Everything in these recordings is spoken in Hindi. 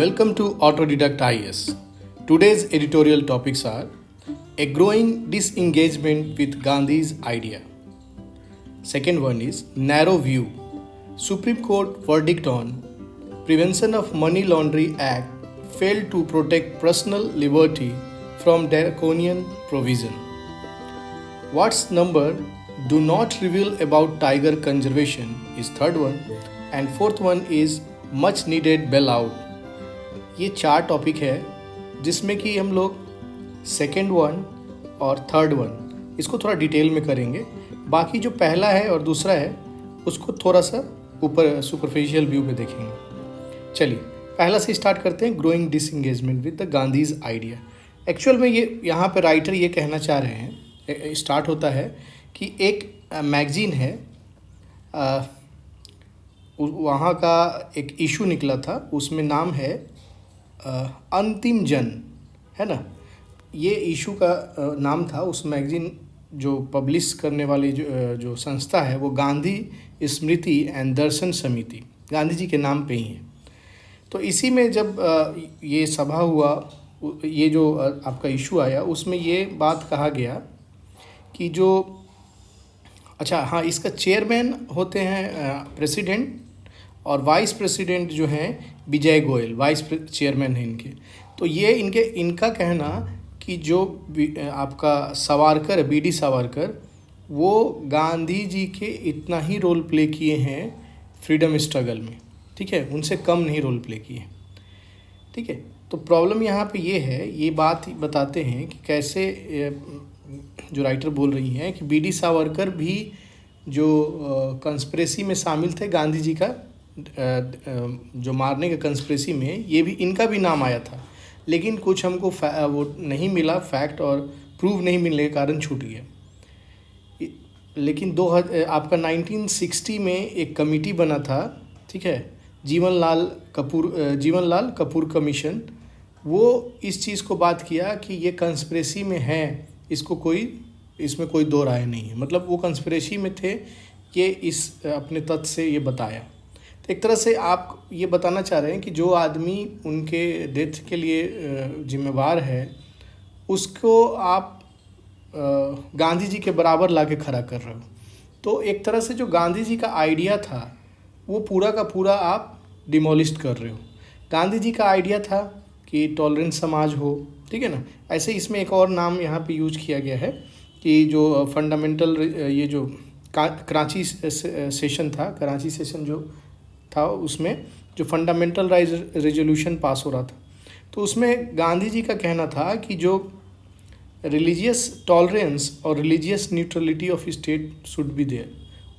Welcome to Autodidact IS. Today's editorial topics are a growing disengagement with Gandhi's idea. Second one is narrow view. Supreme Court verdict on Prevention of Money Laundering Act failed to protect personal liberty from draconian provision. What's number do not reveal about tiger conservation is third one, and fourth one is much needed bailout. ये चार टॉपिक है जिसमें कि हम लोग सेकेंड वन और थर्ड वन इसको थोड़ा डिटेल में करेंगे। बाकी जो पहला है और दूसरा है उसको थोड़ा सा ऊपर सुपरफिशियल व्यू में देखेंगे। चलिए पहला से स्टार्ट करते हैं, growing disengagement with the Gandhi's idea. Actual में ये यहाँ पे राइटर ये कहना चाह रहे हैं, स्टार्ट होता है कि एक मैगजीन है, वहाँ का एक इशू निकला था, उसमें नाम है अंतिम जन, है ना। ये इशू का नाम था। उस मैगजीन जो पब्लिश करने वाली जो संस्था है वो गांधी स्मृति एंड दर्शन समिति, गांधी जी के नाम पे ही है। तो इसी में जब ये सभा हुआ, ये जो आपका इशू आया, उसमें ये बात कहा गया कि जो हाँ, इसका चेयरमैन होते हैं प्रेसिडेंट, और वाइस प्रेसिडेंट जो हैं विजय गोयल, वाइस चेयरमैन हैं इनके। तो ये इनका कहना कि जो आपका सावरकर, बीडी सावरकर, वो गांधी जी के इतना ही रोल प्ले किए हैं फ्रीडम स्ट्रगल में, ठीक है, उनसे कम नहीं रोल प्ले किए, ठीक है। तो प्रॉब्लम यहाँ पे ये है, ये बात बताते हैं कि कैसे जो राइटर बोल रही हैं कि बीडी सावरकर भी जो कंस्पिरेसी में शामिल थे, गांधी जी का जो मारने के कंस्पिरेसी में, ये भी इनका भी नाम आया था, लेकिन कुछ हमको वो नहीं मिला फैक्ट, और प्रूव नहीं मिलने के कारण छूट गया। लेकिन आपका 1960 में एक कमेटी बना था, ठीक है, जीवनलाल कपूर कमीशन। वो इस चीज़ को बात किया कि ये कंस्पिरेसी में है, इसमें कोई दो राय नहीं है, मतलब वो कंस्पिरेसी में थे, ये इस अपने तथ्य से ये बताया। तो एक तरह से आप ये बताना चाह रहे हैं कि जो आदमी उनके डेथ के लिए जिम्मेवार है, उसको आप गांधी जी के बराबर लाके खड़ा कर रहे हो। तो एक तरह से जो गांधी जी का आइडिया था वो पूरा का पूरा आप डिमोलिश कर रहे हो। गांधी जी का आइडिया था कि टॉलरेंट समाज हो, ठीक है ना। ऐसे इसमें एक और नाम यहाँ पे यूज किया गया है कि जो फंडामेंटल, ये जो कराची सेशन था, कराची सेशन जो था, उसमें जो फंडामेंटल रेजोल्यूशन पास हो रहा था, तो उसमें गांधी जी का कहना था कि जो रिलीजियस टॉलरेंस और religious neutrality of state should be there,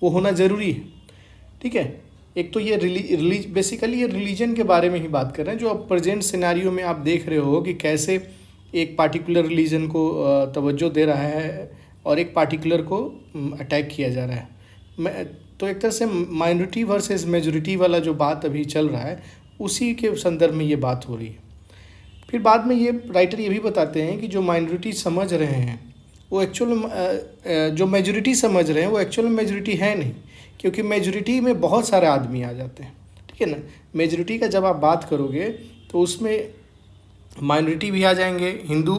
वो होना ज़रूरी है, ठीक है। एक तो ये बेसिकली ये रिलीजन के बारे में ही बात कर रहे हैं, जो अब प्रेजेंट सिनेरियो में आप देख रहे हो कि कैसे एक पार्टिकुलर रिलीजन को तवज्जो दे रहा है और एक पार्टिकुलर को अटैक किया जा रहा है। तो एक तरह से माइनॉरिटी वर्सेस मेजॉरिटी वाला जो बात अभी चल रहा है, उसी के संदर्भ में ये बात हो रही है। फिर बाद में ये राइटर ये भी बताते हैं कि जो माइनॉरिटी समझ रहे हैं वो एक्चुअल जो मेजॉरिटी समझ रहे हैं वो एक्चुअल मेजॉरिटी है नहीं, क्योंकि मेजॉरिटी में बहुत सारे आदमी आ जाते हैं, ठीक है ना। मेजॉरिटी का जब आप बात करोगे तो उसमें माइनॉरिटी भी आ जाएंगे, हिंदू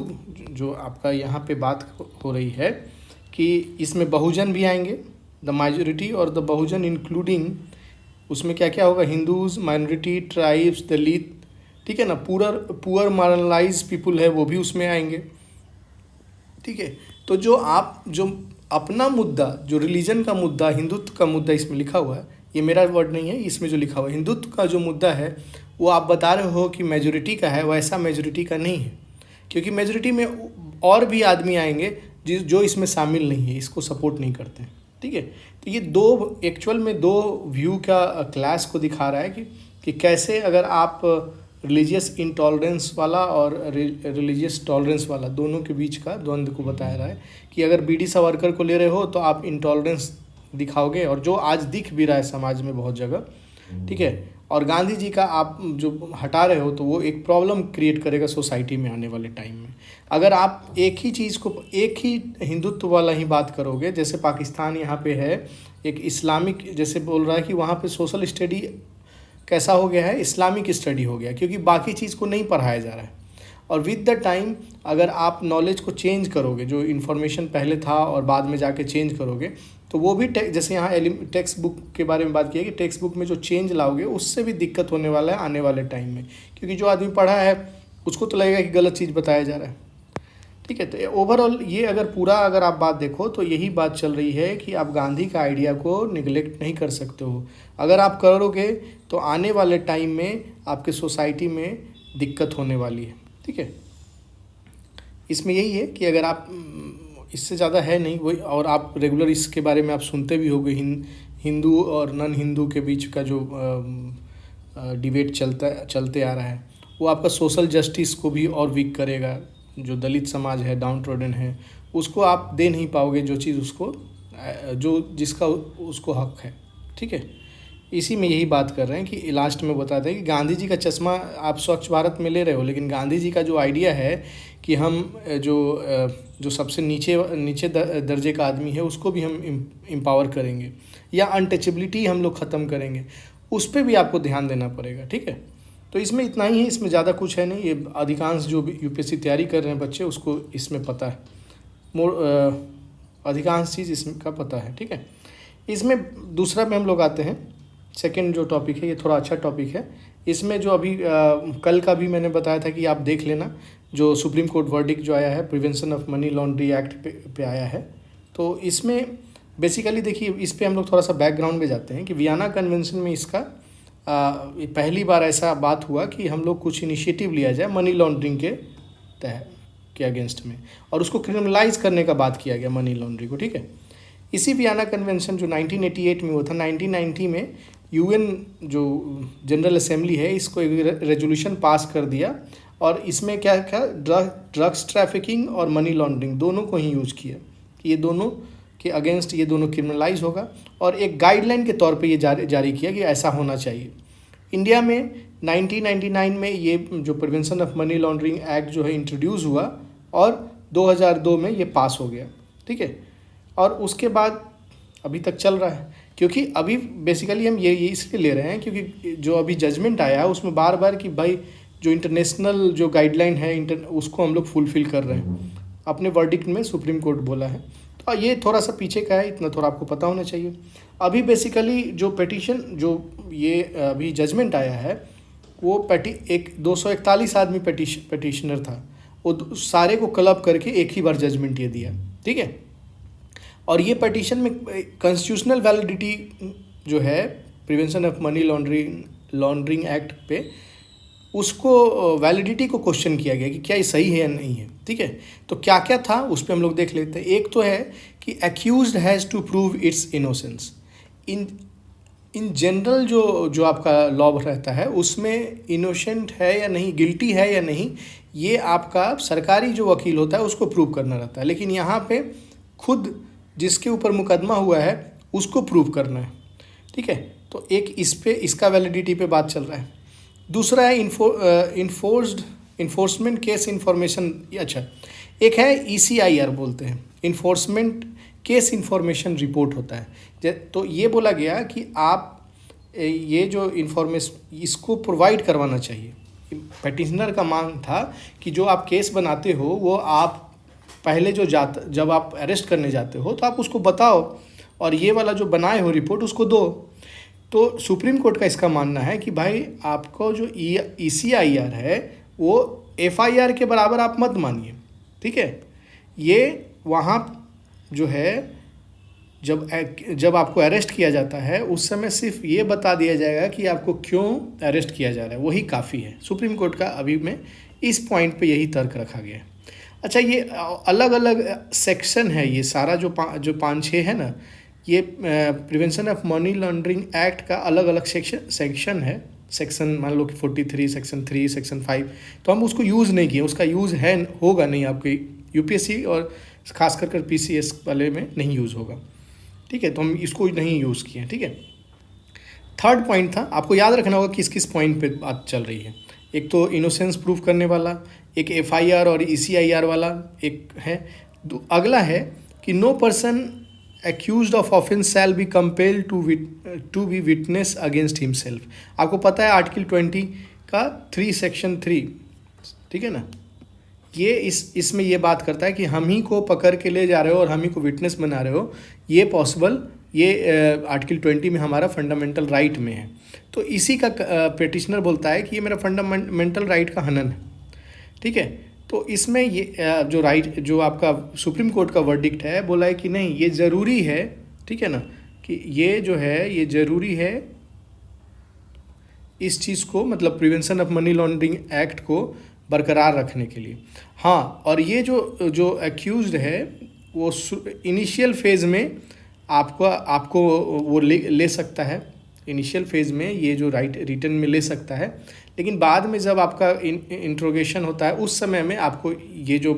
जो आपका यहाँ पे बात हो रही है कि इसमें बहुजन भी आएंगे, द माइजॉरिटी और द बहुजन इंक्लूडिंग, उसमें क्या क्या होगा, हिंदूज, माइनॉरिटी, ट्राइब्स, दलित, ठीक है ना, पुअर मार्जिनलाइज्ड पीपुल है वो भी उसमें आएंगे, ठीक है। तो जो अपना मुद्दा, जो रिलीजन का मुद्दा, हिंदुत्व का मुद्दा इसमें लिखा हुआ है, ये मेरा वर्ड नहीं है, इसमें जो लिखा हुआ है हिंदुत्व का जो मुद्दा है, वो आप बता रहे हो कि मेजॉरिटी का है, वैसा मेजॉरिटी का नहीं है, क्योंकि मेजॉरिटी में और भी आदमी आएंगे जो इसमें शामिल नहीं है, इसको सपोर्ट नहीं करते हैं, ठीक है। तो ये एक्चुअल में दो व्यू का क्लास को दिखा रहा है कि कैसे अगर आप रिलीजियस इंटॉलरेंस वाला और रिलीजियस टॉलरेंस वाला, दोनों के बीच का द्वंद्व को बताया रहा है कि अगर बीडी सावरकर को ले रहे हो तो आप इंटॉलरेंस दिखाओगे, और जो आज दिख भी रहा है समाज में बहुत जगह, ठीक है। और गांधी जी का आप जो हटा रहे हो तो वो एक प्रॉब्लम क्रिएट करेगा सोसाइटी में आने वाले टाइम में। अगर आप एक ही चीज़ को, एक ही हिंदुत्व वाला ही बात करोगे, जैसे पाकिस्तान यहाँ पे है एक इस्लामिक, जैसे बोल रहा है कि वहाँ पे सोशल स्टडी कैसा हो गया है, इस्लामिक स्टडी हो गया, क्योंकि बाकी चीज़ को नहीं पढ़ाया जा रहा है। और विद द टाइम अगर आप नॉलेज को चेंज करोगे, जो इन्फॉर्मेशन पहले था और बाद में जाके चेंज करोगे, तो वो भी जैसे यहाँ टेक्स्ट बुक के बारे में बात की है कि टेक्स्ट बुक में जो चेंज लाओगे उससे भी दिक्कत होने वाला है आने वाले टाइम में, क्योंकि जो आदमी पढ़ा है उसको तो लगेगा कि गलत चीज़ बताया जा रहा है। ठीक है, तो ओवरऑल ये अगर आप बात देखो तो यही बात चल रही है कि आप गांधी का आइडिया को निगलेक्ट नहीं कर सकते हो। अगर आप करोगे तो आने वाले टाइम में आपके सोसाइटी में दिक्कत होने वाली है। ठीक है, इसमें यही है कि अगर आप इससे ज़्यादा है नहीं वही, और आप रेगुलर इसके बारे में आप सुनते भी होंगे, हिंदू और नॉन हिंदू के बीच का जो डिबेट चलते आ रहा है, वो आपका सोशल जस्टिस को भी और वीक करेगा। जो दलित समाज है, डाउन ट्रोडन है, उसको आप दे नहीं पाओगे जो चीज़ उसको जिसका उसको हक है। ठीक है, इसी में यही बात कर रहे हैं कि लास्ट में बताते हैं कि गांधी जी का चश्मा आप स्वच्छ भारत में ले रहे हो, लेकिन गांधी जी का जो आइडिया है कि हम जो सबसे नीचे दर्जे का आदमी है उसको भी हम एम्पावर करेंगे, या अनटचेबिलिटी हम लोग ख़त्म करेंगे, उस पर भी आपको ध्यान देना पड़ेगा। ठीक है, तो इसमें इतना ही है, इसमें ज़्यादा कुछ है नहीं। ये अधिकांश जो भी यूपीएससी तैयारी कर रहे हैं बच्चे, उसको इसमें पता है, अधिकांश चीज़ इसका पता है। ठीक है, इसमें दूसरा में हम लोग आते हैं, सेकंड जो टॉपिक है, ये थोड़ा अच्छा टॉपिक है। इसमें जो अभी कल का भी मैंने बताया था कि आप देख लेना, जो सुप्रीम कोर्ट वर्डिक्ट जो आया है prevention of money laundry act पे आया है। तो इसमें बेसिकली देखिए, इस पे हम लोग थोड़ा सा बैकग्राउंड में जाते हैं कि वियना कन्वेंशन में इसका पहली बार ऐसा बात हुआ कि हम लोग कुछ इनिशिएटिव लिया जाए मनी लॉन्ड्रिंग के अगेंस्ट में, और उसको क्रिमिनलाइज करने का बात किया गया मनी लॉन्ड्रिंग को। ठीक है, इसी वियना कन्वेंशन जो 1988 में हुआ था, 1990 में यूएन जो जनरल असेंबली है इसको एक रेजोल्यूशन पास कर दिया, और इसमें क्या ड्रग्स ट्रैफिकिंग और मनी लॉन्ड्रिंग दोनों को ही यूज़ किया कि ये दोनों के अगेंस्ट ये दोनों क्रिमिनलाइज होगा, और एक गाइडलाइन के तौर पे ये जारी किया कि ऐसा होना चाहिए। इंडिया में 1999 में ये जो prevention of money laundering act जो है इंट्रोड्यूस हुआ, और 2002 में ये पास हो गया। ठीक है, और उसके बाद अभी तक चल रहा है, क्योंकि अभी बेसिकली हम ये इसलिए ले रहे हैं क्योंकि जो अभी जजमेंट आया है उसमें बार बार कि भाई जो इंटरनेशनल जो गाइडलाइन है उसको हम लोग फुलफ़िल कर रहे हैं, अपने वर्डिक्ट में सुप्रीम कोर्ट बोला है। तो ये थोड़ा सा पीछे का है, इतना थोड़ा आपको पता होना चाहिए। अभी बेसिकली जो पिटीशन जो ये अभी जजमेंट आया है, वो 241 आदमी पिटिशनर था, वो सारे को क्लब करके एक ही बार जजमेंट ये दिया। ठीक है, और ये पिटीशन में कॉन्स्टिट्यूशनल वैलिडिटी जो है prevention of money laundering act पे, उसको वैलिडिटी को क्वेश्चन किया गया कि क्या ये सही है या नहीं है। ठीक है, तो क्या क्या था उस पर हम लोग देख लेते हैं। एक तो है कि accused has to prove its innocence. In general जो आपका लॉ रहता है उसमें इनोसेंट है या नहीं, गिल्टी है या नहीं, ये आपका सरकारी जो वकील होता है उसको प्रूव करना रहता है, लेकिन यहाँ पे खुद जिसके ऊपर मुकदमा हुआ है उसको प्रूव करना है। ठीक है, तो एक इस पे इसका वैलिडिटी पे बात चल रहा है। दूसरा है इन्फोर्समेंट केस इन्फॉर्मेशन। अच्छा, एक है ECIR बोलते हैं, इन्फोर्समेंट केस इन्फॉर्मेशन रिपोर्ट होता है। तो ये बोला गया कि आप ये जो इन्फॉर्मेशन इसको प्रोवाइड करवाना चाहिए। पिटिशनर का मांग था कि जो आप केस बनाते हो वो आप पहले जब आप अरेस्ट करने जाते हो तो आप उसको बताओ, और ये वाला जो बनाए हो रिपोर्ट उसको दो। तो सुप्रीम कोर्ट का इसका मानना है कि भाई आपको जो ECIR है वो FIR के बराबर आप मत मानिए। ठीक है, ये वहाँ जो है जब आपको अरेस्ट किया जाता है उस समय सिर्फ ये बता दिया जाएगा कि आपको क्यों अरेस्ट किया जा रहा है, वही काफ़ी है। सुप्रीम कोर्ट का अभी में इस पॉइंट पे यही तर्क रखा गया है। अच्छा, ये अलग अलग सेक्शन है, ये सारा जो 5-6 है ना, ये prevention of money laundering act का अलग अलग सेक्शन है। सेक्शन मान लो कि 43, सेक्शन 3, सेक्शन 5, तो हम उसको यूज़ नहीं किए, उसका यूज़ होगा नहीं आपके UPSC और खास कर PCS वाले में नहीं यूज़ होगा। ठीक है, तो हम इसको नहीं यूज़ किए। ठीक है, थर्ड पॉइंट था, आपको याद रखना होगा किस किस पॉइंट पे बात चल रही है। एक तो इनोसेंस प्रूफ करने वाला, एक FIR और ECIR वाला एक है। अगला है कि no person accused of offence shall be compelled to to be witness against himself. आपको पता है आर्टिकल 20 का 3 सेक्शन 3, ठीक है ना, ये इसमें ये बात करता है कि हम ही को पकड़ के ले जा रहे हो और हम ही को विटनेस बना रहे हो, ये पॉसिबल, ये आर्टिकल 20 में हमारा फंडामेंटल राइट में है। तो इसी का पिटिशनर बोलता है कि ये मेरा फंडामेंटल राइट का हनन है, ठीक है। तो इसमें ये जो राइट, जो आपका सुप्रीम कोर्ट का वर्डिक्ट है, बोला है कि नहीं, ये ज़रूरी है, ठीक है ना, कि ये जो है ये ज़रूरी है इस चीज़ को, मतलब prevention of money laundering act को बरकरार रखने के लिए। हाँ, और ये जो एक्यूज्ड है वो इनिशियल फेज़ में आपको वो ले सकता है, इनिशियल फेज़ में ये जो राइट रिटर्न में ले सकता है, लेकिन बाद में जब आपका इंट्रोगेशन होता है उस समय में आपको ये जो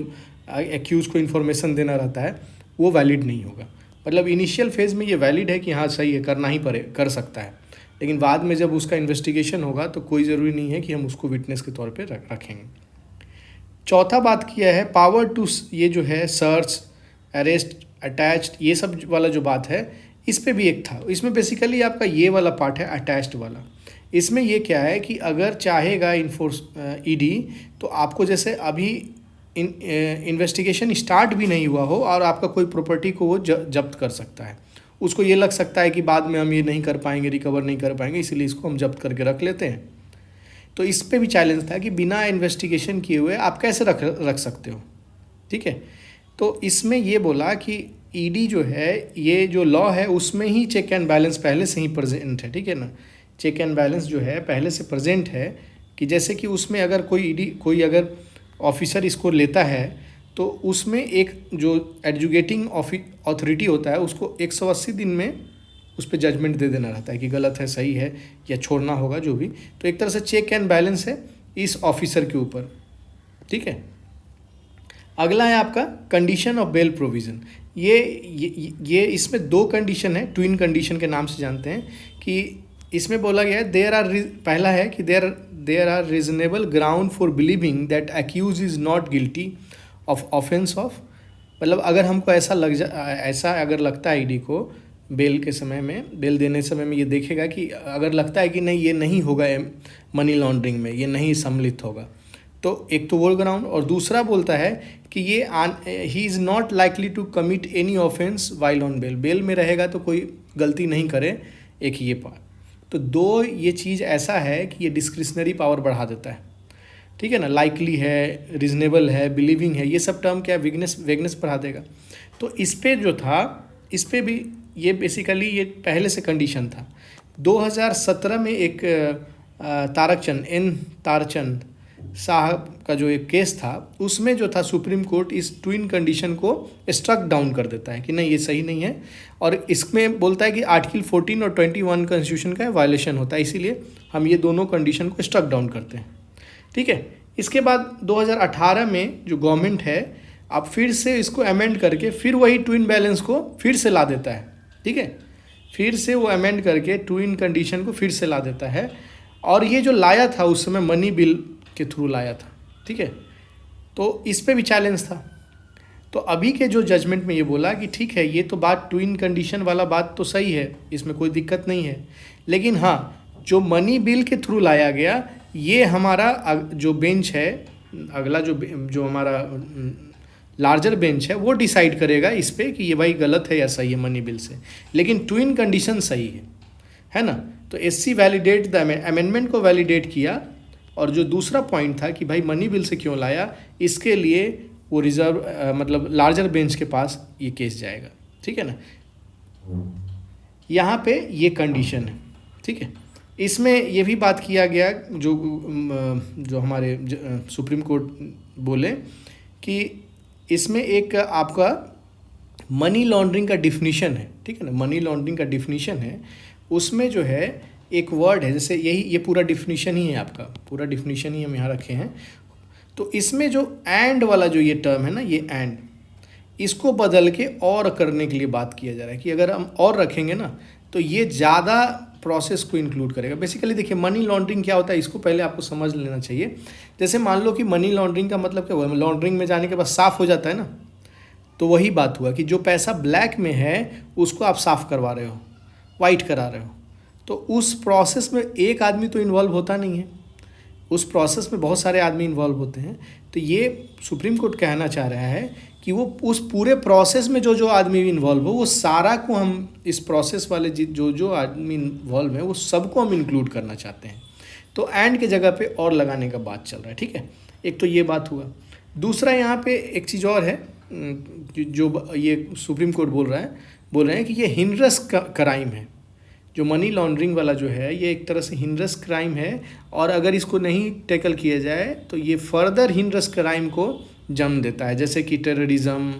एक्यूज़ को इन्फॉर्मेशन देना रहता है वो वैलिड नहीं होगा। मतलब इनिशियल फेज़ में ये वैलिड है कि हाँ सही है, करना ही कर सकता है, लेकिन बाद में जब उसका इन्वेस्टिगेशन होगा तो कोई ज़रूरी नहीं है कि हम उसको विटनेस के तौर पे रखेंगे। चौथा बात किया है पावर टू, ये जो है सर्च, अरेस्ट, अटैच्ड, ये सब वाला जो बात है, इस पे भी एक था। इसमें बेसिकली आपका ये वाला पार्ट है अटैच्ड वाला। इसमें ये क्या है कि अगर चाहेगा ईडी तो आपको, जैसे अभी इन्वेस्टिगेशन स्टार्ट भी नहीं हुआ हो और आपका कोई प्रॉपर्टी को वो जब्त कर सकता है। उसको ये लग सकता है कि बाद में हम ये नहीं कर पाएंगे, रिकवर नहीं कर पाएंगे, इसीलिए इसको हम जब्त करके रख लेते हैं। तो इस पे भी चैलेंज था कि बिना इन्वेस्टिगेशन किए हुए आप कैसे रख सकते हो, ठीक है। तो इसमें ये बोला कि ईडी जो है, ये जो लॉ है उसमें ही चेक एंड बैलेंस पहले से ही प्रेजेंट है, ठीक है ना। चेक एंड बैलेंस जो है पहले से प्रेजेंट है कि जैसे कि उसमें अगर कोई अगर ऑफिसर इसको लेता है तो उसमें एक जो एडजुकेटिंग अथॉरिटी होता है उसको 180 दिन में उस पर जजमेंट दे देना रहता है कि गलत है, सही है, या छोड़ना होगा, जो भी। तो एक तरह से चेक एंड बैलेंस है इस ऑफिसर के ऊपर, ठीक है। अगला है आपका कंडीशन ऑफ बेल प्रोविज़न। ये इसमें 2 कंडीशन है, ट्विन कंडीशन के नाम से जानते हैं, कि इसमें बोला गया है पहला है कि there are reasonable ground for believing that accuse is not guilty of offence of, मतलब अगर हमको ऐसा अगर लगता है ईडी को बेल के समय में, बेल देने समय में ये देखेगा कि अगर लगता है कि नहीं ये नहीं होगा मनी लॉन्ड्रिंग में, ये नहीं सम्मिलित होगा, तो एक तो वो ग्राउंड, और दूसरा बोलता है कि ये he is not likely to commit any offence while on bail, bail में रहेगा तो कोई गलती नहीं करे, एक ये पार्ट। तो 2 ये चीज़ ऐसा है कि ये डिस्क्रिशनरी पावर बढ़ा देता है, ठीक है ना। लाइकली है, रीजनेबल है, बिलीविंग है, ये सब टर्म क्या वेगनेस बढ़ा देगा। तो इस पे जो था, इस पे भी ये बेसिकली ये पहले से कंडीशन था। 2017 में एक तारचंद साहब का जो एक केस था, उसमें जो था सुप्रीम कोर्ट इस ट्विन कंडीशन को स्ट्रक डाउन कर देता है कि नहीं ये सही नहीं है, और इसमें बोलता है कि आर्टिकल 14 और 21 कॉन्स्टिट्यूशन का वायलेशन होता है, इसीलिए हम ये दोनों कंडीशन को स्ट्रक डाउन करते हैं, ठीक है। इसके बाद 2018 में जो गवर्नमेंट है अब फिर से इसको अमेंड करके फिर वही ट्विन बैलेंस को फिर से ला देता है, ठीक है। फिर से वो अमेंड करके ट्विन कंडीशन को फिर से ला देता है, और ये जो लाया था उस समय मनी बिल के थ्रू लाया था, ठीक है। तो इस पे भी चैलेंज था। तो अभी के जो जजमेंट में ये बोला कि ठीक है, ये तो बात ट्विन कंडीशन वाला बात तो सही है, इसमें कोई दिक्कत नहीं है, लेकिन हाँ जो मनी बिल के थ्रू लाया गया, ये हमारा जो बेंच है, अगला जो हमारा लार्जर बेंच है, वो डिसाइड करेगा इस पे कि ये भाई गलत है या सही है मनी बिल से, लेकिन ट्विन कंडीशन सही है ना। तो एससी वैलिडेट द अमेंडमेंट को वैलिडेट किया, और जो दूसरा पॉइंट था कि भाई मनी बिल से क्यों लाया, इसके लिए वो रिजर्व मतलब लार्जर बेंच के पास ये केस जाएगा, ठीक है ना। यहाँ पे ये कंडीशन है, ठीक है। इसमें ये भी बात किया गया जो हमारे सुप्रीम कोर्ट बोले कि इसमें एक आपका मनी लॉन्ड्रिंग का डिफिनीशन है, ठीक है ना। मनी लॉन्ड्रिंग का डिफिनीशन है, उसमें जो है एक वर्ड है, जैसे ये पूरा डिफिनीशन ही है, आपका पूरा डिफिनीशन ही हम यहाँ रखे हैं। तो इसमें जो एंड वाला जो ये टर्म है ना, ये एंड, इसको बदल के और करने के लिए बात किया जा रहा है कि अगर हम और रखेंगे ना तो ये ज़्यादा प्रोसेस को इंक्लूड करेगा। बेसिकली देखिए मनी लॉन्ड्रिंग क्या होता है, इसको पहले आपको समझ लेना चाहिए। जैसे मान लो कि मनी लॉन्ड्रिंग का मतलब क्या हुआ, लॉन्ड्रिंग में जाने के बाद साफ़ हो जाता है ना, तो वही बात हुआ कि जो पैसा ब्लैक में है उसको आप साफ़ करवा रहे हो, वाइट करा रहे हो। तो उस प्रोसेस में एक आदमी तो इन्वॉल्व होता नहीं है, उस प्रोसेस में बहुत सारे आदमी इन्वॉल्व होते हैं। तो ये सुप्रीम कोर्ट कहना चाह रहा है कि वो उस पूरे प्रोसेस में जो जो आदमी इन्वॉल्व हो वो सारा को हम इस प्रोसेस वाले जो जो आदमी इन्वॉल्व है वो सबको हम इंक्लूड करना चाहते हैं। तो एंड के जगह पे और लगाने का बात चल रहा है, ठीक है। एक तो ये बात हुआ। दूसरा यहाँ पे एक चीज़ और है जो ये सुप्रीम कोर्ट बोल रहे हैं कि ये हिनरस क्राइम है। जो मनी लॉन्ड्रिंग वाला जो है ये एक तरह से हिनरस क्राइम है, और अगर इसको नहीं टैकल किया जाए तो ये फर्दर हिनरस क्राइम को जन्म देता है, जैसे कि टेररिज्म,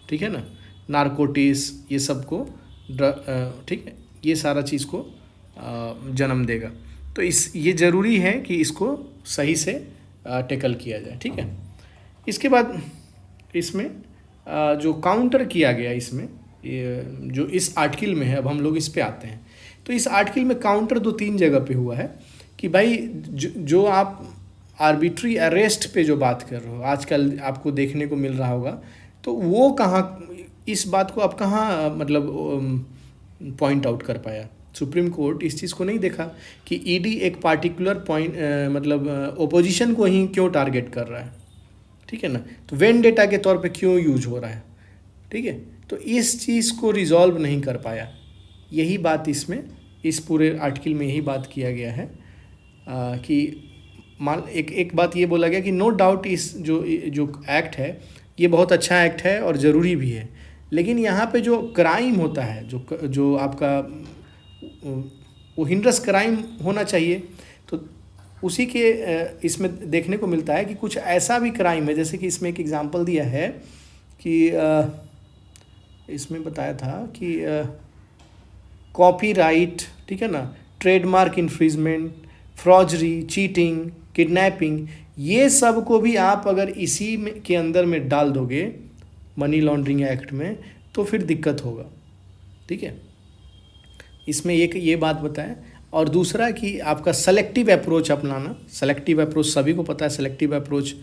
ठीक है ना, नारकोटिक्स, ये सब को ठीक है, ये सारा चीज़ को जन्म देगा। तो ये ज़रूरी है कि इसको सही से टैकल किया जाए, ठीक है। इसके बाद इसमें जो काउंटर किया गया इसमें जो इस आर्टिकल में है, अब हम लोग इस पे आते हैं। तो इस आर्टिकल में काउंटर 2-3 जगह पे हुआ है कि भाई जो आप आर्बिट्री अरेस्ट पे जो बात कर रहे हो आजकल आपको देखने को मिल रहा होगा, तो वो कहाँ, इस बात को आप कहाँ मतलब पॉइंट आउट कर पाया। सुप्रीम कोर्ट इस चीज़ को नहीं देखा कि ईडी एक पार्टिकुलर पॉइंट मतलब ओपोजिशन को ही क्यों टारगेट कर रहा है, ठीक है ना, तो वेंडेटा के तौर पे क्यों यूज हो रहा है, ठीक है। तो इस चीज़ को रिजॉल्व नहीं कर पाया, यही बात इसमें इस पूरे आर्टिकल में यही बात किया गया है कि मान एक बात ये बोला गया कि नो डाउट इस जो एक्ट है ये बहुत अच्छा एक्ट है और ज़रूरी भी है, लेकिन यहाँ पे जो क्राइम होता है जो आपका वो हिनरस क्राइम होना चाहिए। तो उसी के इसमें देखने को मिलता है कि कुछ ऐसा भी क्राइम है, जैसे कि इसमें एक एग्जांपल दिया है कि इसमें बताया था कि कॉपीराइट, ठीक है ना, ट्रेडमार्क इन्फ्रिजमेंट, फ्रॉजरी, चीटिंग, किडनैपिंग, ये सब को भी आप अगर इसी में के अंदर में डाल दोगे मनी लॉन्ड्रिंग एक्ट में तो फिर दिक्कत होगा, ठीक है। इसमें ये बात बताएं। और दूसरा कि आपका सेलेक्टिव अप्रोच अपनाना, सेलेक्टिव अप्रोच सभी को पता है सेलेक्टिव अप्रोच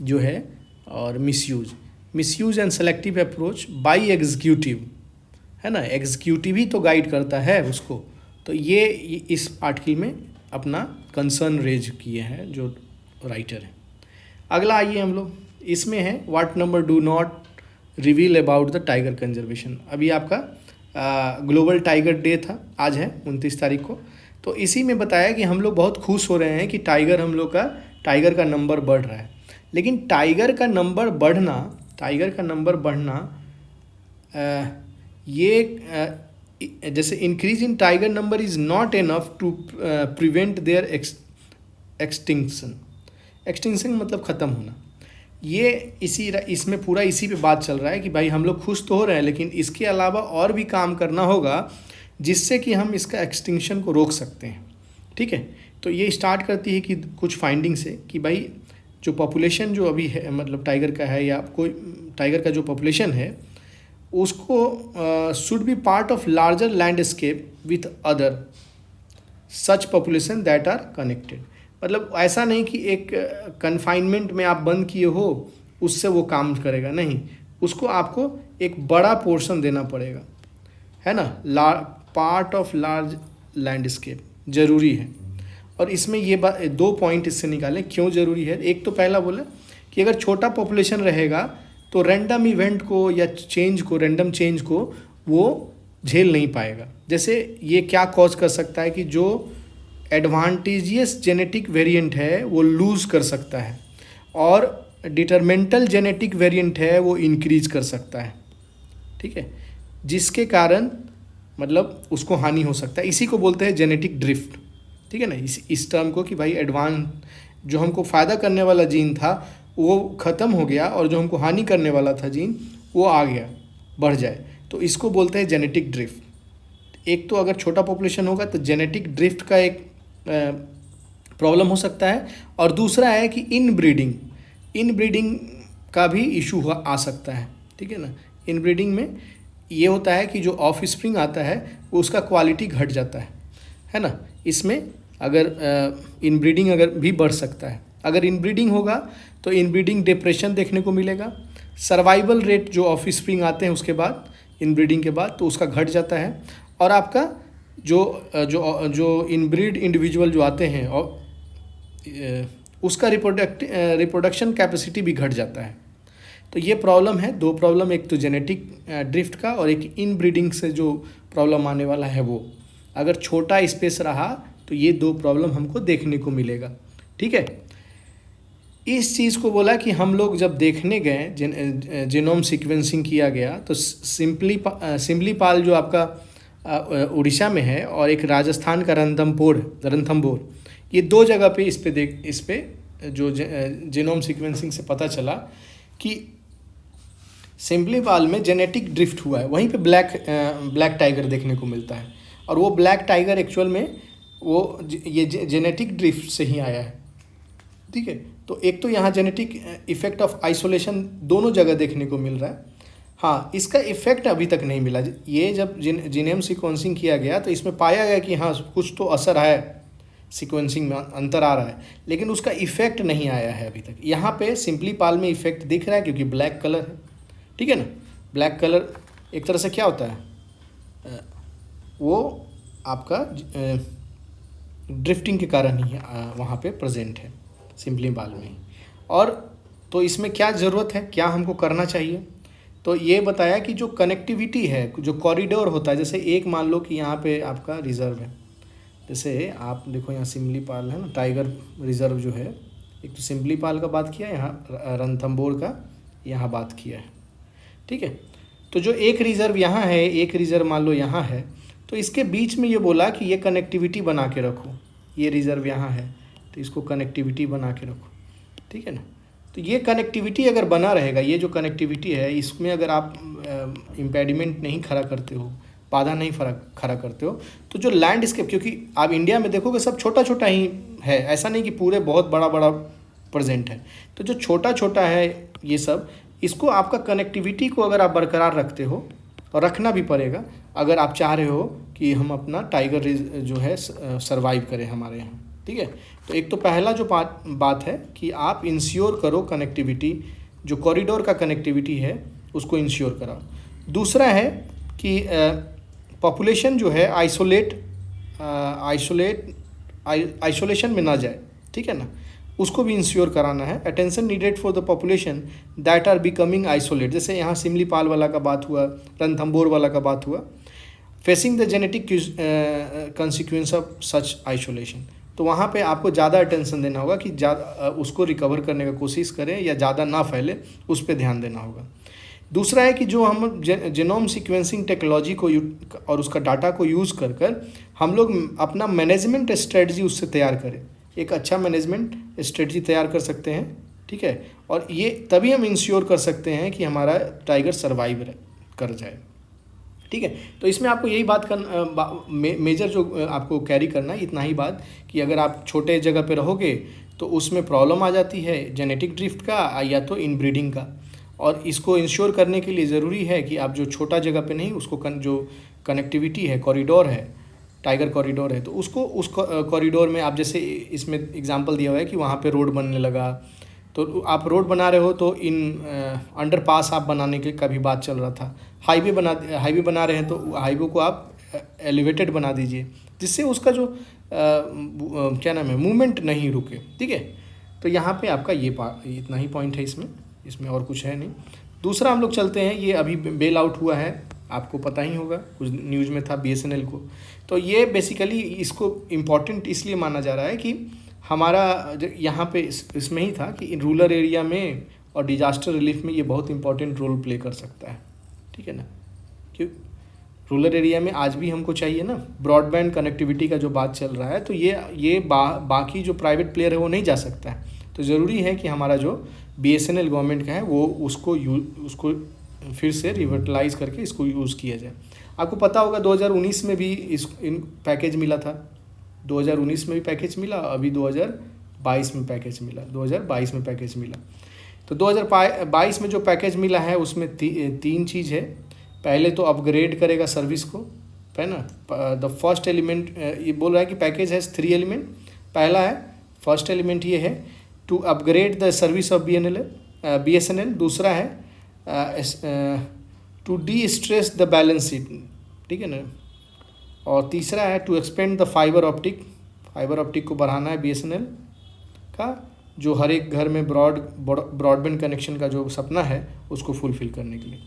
जो है, और misuse and selective approach by executive, है ना, एग्जीक्यूटिव ही तो गाइड करता है उसको। तो ये इस आर्टिकल में अपना कंसर्न रेज किए हैं जो राइटर हैं। अगला आइए हम लोग इसमें है what number do not reveal about the tiger conservation. अभी आपका ग्लोबल टाइगर डे था, आज है 29 तारीख को। तो इसी में बताया कि हम लोग बहुत खुश हो रहे हैं कि टाइगर का नंबर बढ़ रहा है, लेकिन टाइगर का नंबर बढ़ना जैसे increase in tiger number is not enough to prevent their extinction मतलब ख़त्म होना। ये इसमें पूरा इसी पे बात चल रहा है कि भाई हम लोग खुश तो हो रहे हैं, लेकिन इसके अलावा और भी काम करना होगा जिससे कि हम इसका एक्सटिंक्शन को रोक सकते हैं, ठीक है। तो ये स्टार्ट करती है कि कुछ फाइंडिंग से कि भाई जो पॉपुलेशन जो अभी है मतलब टाइगर का है या कोई टाइगर का जो पॉपुलेशन है उसको should be part of larger landscape with other such population that are connected. मतलब ऐसा नहीं कि एक कन्फाइनमेंट में आप बंद किए हो उससे वो काम करेगा, नहीं, उसको आपको एक बड़ा पोर्शन देना पड़ेगा, है ना, पार्ट ऑफ लार्ज लैंडस्केप ज़रूरी है। और इसमें ये बात 2 पॉइंट इससे निकालें क्यों ज़रूरी है। एक तो पहला बोला कि अगर छोटा पॉपुलेशन रहेगा तो रैंडम इवेंट को या रैंडम चेंज को वो झेल नहीं पाएगा। जैसे ये क्या कॉज कर सकता है कि जो एडवांटेजियस जेनेटिक वेरिएंट है वो लूज़ कर सकता है और डिटरमेंटल जेनेटिक वेरिएंट है वो इंक्रीज कर सकता है, ठीक है, जिसके कारण मतलब उसको हानि हो सकता है। इसी को बोलते हैं जेनेटिक ड्रिफ्ट, ठीक है ना, इस टर्म को कि भाई जो हमको फ़ायदा करने वाला जीन था वो ख़त्म हो गया और जो हमको हानि करने वाला था जीन वो आ गया, बढ़ जाए, तो इसको बोलते हैं जेनेटिक ड्रिफ्ट। एक तो अगर छोटा पॉपुलेशन होगा तो जेनेटिक ड्रिफ्ट का एक प्रॉब्लम हो सकता है, और दूसरा है कि इनब्रीडिंग का भी इशू आ सकता है, ठीक है ना। इनब्रीडिंग में ये होता है कि जो ऑफ स्प्रिंग आता है वो उसका क्वालिटी घट जाता है ना। इसमें अगर इनब्रीडिंग अगर भी बढ़ सकता है, अगर इनब्रीडिंग होगा तो इनब्रीडिंग डिप्रेशन देखने को मिलेगा। सर्वाइवल रेट जो ऑफ स्प्रिंग आते हैं उसके बाद इनब्रीडिंग के बाद तो उसका घट जाता है, और आपका जो इनब्रीड इंडिविजुअल जो आते हैं और उसका रिप्रोडक्शन कैपेसिटी भी घट जाता है। तो ये प्रॉब्लम है, दो प्रॉब्लम, एक तो जेनेटिक ड्रिफ्ट का और एक इनब्रीडिंग से जो प्रॉब्लम आने वाला है वो। अगर छोटा स्पेस रहा तो ये दो प्रॉब्लम हमको देखने को मिलेगा। ठीक है, इस चीज़ को बोला कि हम लोग जब देखने गए जीनोम सीक्वेंसिंग किया गया तो सिमलीपाल जो आपका उड़ीसा में है और एक राजस्थान का रणथंभौर, ये दो जगह पे इस पे जो जीनोम सीक्वेंसिंग से पता चला कि सिमलीपाल में जेनेटिक ड्रिफ्ट हुआ है। वहीं पे ब्लैक टाइगर देखने को मिलता है और वो ब्लैक टाइगर एक्चुअल में वो ये जेनेटिक ड्रिफ्ट से ही आया है। ठीक है, तो एक तो यहाँ जेनेटिक इफेक्ट ऑफ आइसोलेशन दोनों जगह देखने को मिल रहा है। हाँ, इसका इफेक्ट अभी तक नहीं मिला। ये जब जीनोम सीक्वेंसिंग किया गया तो इसमें पाया गया कि हाँ कुछ तो असर है, सीक्वेंसिंग में अंतर आ रहा है, लेकिन उसका इफेक्ट नहीं आया है अभी तक। यहाँ पे सिमलीपाल में इफेक्ट दिख रहा है क्योंकि ब्लैक कलर है। ठीक है ना, ब्लैक कलर एक तरह से क्या होता है, वो आपका ड्रिफ्टिंग के कारण ही वहाँ पे प्रेजेंट है सिमलीपाल में। और तो इसमें क्या ज़रूरत है, क्या हमको करना चाहिए, तो ये बताया कि जो कनेक्टिविटी है, जो कॉरिडोर होता है, जैसे एक मान लो कि यहाँ पे आपका रिज़र्व है, जैसे आप देखो यहाँ सिमलीपाल है ना, टाइगर रिज़र्व जो है, एक तो सिमलीपाल का बात किया, यहाँ रणथंभौर का यहाँ बात किया है। ठीक है, तो जो एक रिज़र्व यहाँ है, एक रिज़र्व मान लो यहाँ है, तो इसके बीच में ये बोला कि ये कनेक्टिविटी बना के रखो। ये रिज़र्व यहाँ है तो इसको कनेक्टिविटी बना के रखो। ठीक है ना, तो ये कनेक्टिविटी अगर बना रहेगा, ये जो कनेक्टिविटी है इसमें अगर आप इम्पेडिमेंट नहीं खड़ा करते हो, बाधा नहीं खड़ा करते हो, तो जो लैंडस्केप, क्योंकि आप इंडिया में देखोगे सब छोटा छोटा ही है, ऐसा नहीं कि पूरे बहुत बड़ा बड़ा प्रेजेंट है। तो जो छोटा छोटा है ये सब, इसको आपका कनेक्टिविटी को अगर आप बरकरार रखते हो, और रखना भी पड़ेगा अगर आप चाह रहे हो कि हम अपना टाइगर जो है सरवाइव करें हमारे यहाँ। ठीक है, तो एक तो पहला जो बात है कि आप इंश्योर करो कनेक्टिविटी, जो कॉरिडोर का कनेक्टिविटी है उसको इंश्योर कराओ। दूसरा है कि पॉपुलेशन जो है आइसोलेशन में ना जाए। ठीक है ना, उसको भी इंश्योर कराना है। Attention needed for the population that are becoming isolate, जैसे यहाँ सिमलीपाल वाला का बात हुआ, रणथंभौर वाला का बात हुआ, facing the genetic consequence of such isolation. तो वहाँ पे आपको ज़्यादा अटेंशन देना होगा कि उसको रिकवर करने का कोशिश करें या ज़्यादा ना फैले, उस पर ध्यान देना होगा। दूसरा है कि जो हम जीनोम सीक्वेंसिंग टेक्नोलॉजी को और उसका डाटा को यूज़ कर हम लोग अपना मैनेजमेंट स्ट्रेटजी उससे तैयार करें। एक अच्छा मैनेजमेंट स्ट्रेटजी तैयार कर सकते हैं। ठीक है, और ये तभी हम इंश्योर कर सकते हैं कि हमारा टाइगर सर्वाइव कर जाए। ठीक है, तो इसमें आपको यही बात मेजर जो आपको कैरी करना है, इतना ही बात कि अगर आप छोटे जगह पे रहोगे तो उसमें प्रॉब्लम आ जाती है जेनेटिक ड्रिफ्ट का या तो इनब्रीडिंग का। और इसको इंश्योर करने के लिए ज़रूरी है कि आप जो छोटा जगह पे नहीं, उसको जो कनेक्टिविटी है, कॉरिडोर है, टाइगर कॉरिडोर है, तो उस कॉरिडोर में आप, जैसे इसमें एग्जांपल दिया हुआ है कि वहाँ पे रोड बनने लगा, तो आप रोड बना रहे हो तो अंडरपास आप बनाने के का भी बात चल रहा था। हाईवे बना रहे हैं तो हाईवे को आप एलिवेटेड बना दीजिए, जिससे उसका जो क्या नाम है, मूवमेंट नहीं रुके। ठीक है, तो यहाँ पे आपका ये इतना ही पॉइंट है इसमें और कुछ है नहीं। दूसरा हम लोग चलते हैं, ये अभी बेल आउट हुआ है, आपको पता ही होगा, कुछ न्यूज़ में था BSNL को। तो ये बेसिकली इसको इम्पॉर्टेंट इसलिए माना जा रहा है कि हमारा यहाँ पे इसमें ही था कि रूरल एरिया में और डिजास्टर रिलीफ में ये बहुत इंपॉर्टेंट रोल प्ले कर सकता है। ठीक है ना, क्यों रूरल एरिया में आज भी हमको चाहिए ना ब्रॉडबैंड कनेक्टिविटी का जो बात चल रहा है, तो ये बाकी जो प्राइवेट प्लेयर है वो नहीं जा सकता है। तो ज़रूरी है कि हमारा जो BSNL गवर्नमेंट का है वो उसको फिर से रिवर्टलाइज करके इसको यूज़ किया जाए। आपको पता होगा 2019 में भी इन पैकेज मिला था, 2019 में भी पैकेज मिला, अभी 2022 में पैकेज मिला, 2022 में पैकेज मिला। तो 2022 में जो पैकेज मिला है उसमें तीन चीज़ है। पहले तो अपग्रेड करेगा सर्विस को, है ना। द फर्स्ट एलिमेंट ये बोल रहा है कि पैकेज हैज़ 3 एलिमेंट। पहला है, फर्स्ट एलिमेंट ये है to upgrade the service of BSNL। दूसरा है to destress the balance sheet, ठीक है ना। और तीसरा है to expand the fibre optic को बढ़ाना है BSNL का, जो हर एक घर में ब्रॉडबैंड कनेक्शन का जो सपना है उसको फुलफ़िल करने के लिए।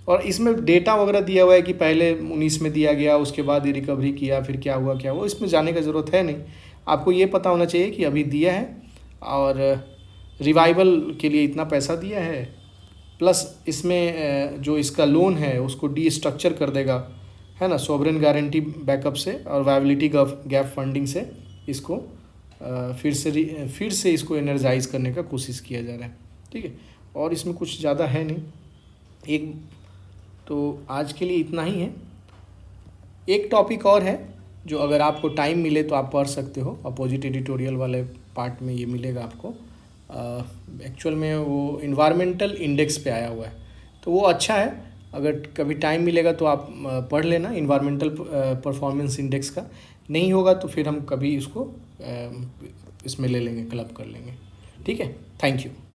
और इसमें डेटा वगैरह दिया हुआ है कि पहले 19 में दिया गया, उसके बाद ये रिकवरी किया, फिर क्या हुआ, इसमें जाने का ज़रूरत है नहीं। आपको ये पता होना चाहिए कि अभी दिया है और रिवाइवल के लिए इतना पैसा दिया है, प्लस इसमें जो इसका लोन है उसको डी-स्ट्रक्चर कर देगा, है ना, सॉवरेन गारंटी बैकअप से और वायबिलिटी गैप फंडिंग से इसको फिर से इसको एनर्जाइज करने का कोशिश किया जा रहा है। ठीक है, और इसमें कुछ ज़्यादा है नहीं। एक तो आज के लिए इतना ही है। एक टॉपिक और है जो अगर आपको टाइम मिले तो आप पढ़ सकते हो, अपोजिट एडिटोरियल वाले पार्ट में ये मिलेगा आपको। एक्चुअल में वो इन्वायरमेंटल इंडेक्स पे आया हुआ है, तो वो अच्छा है। अगर कभी टाइम मिलेगा तो आप पढ़ लेना इन्वायरमेंटल परफॉर्मेंस इंडेक्स का। नहीं होगा तो फिर हम कभी इसको इसमें ले लेंगे, क्लब कर लेंगे। ठीक है, थैंक यू।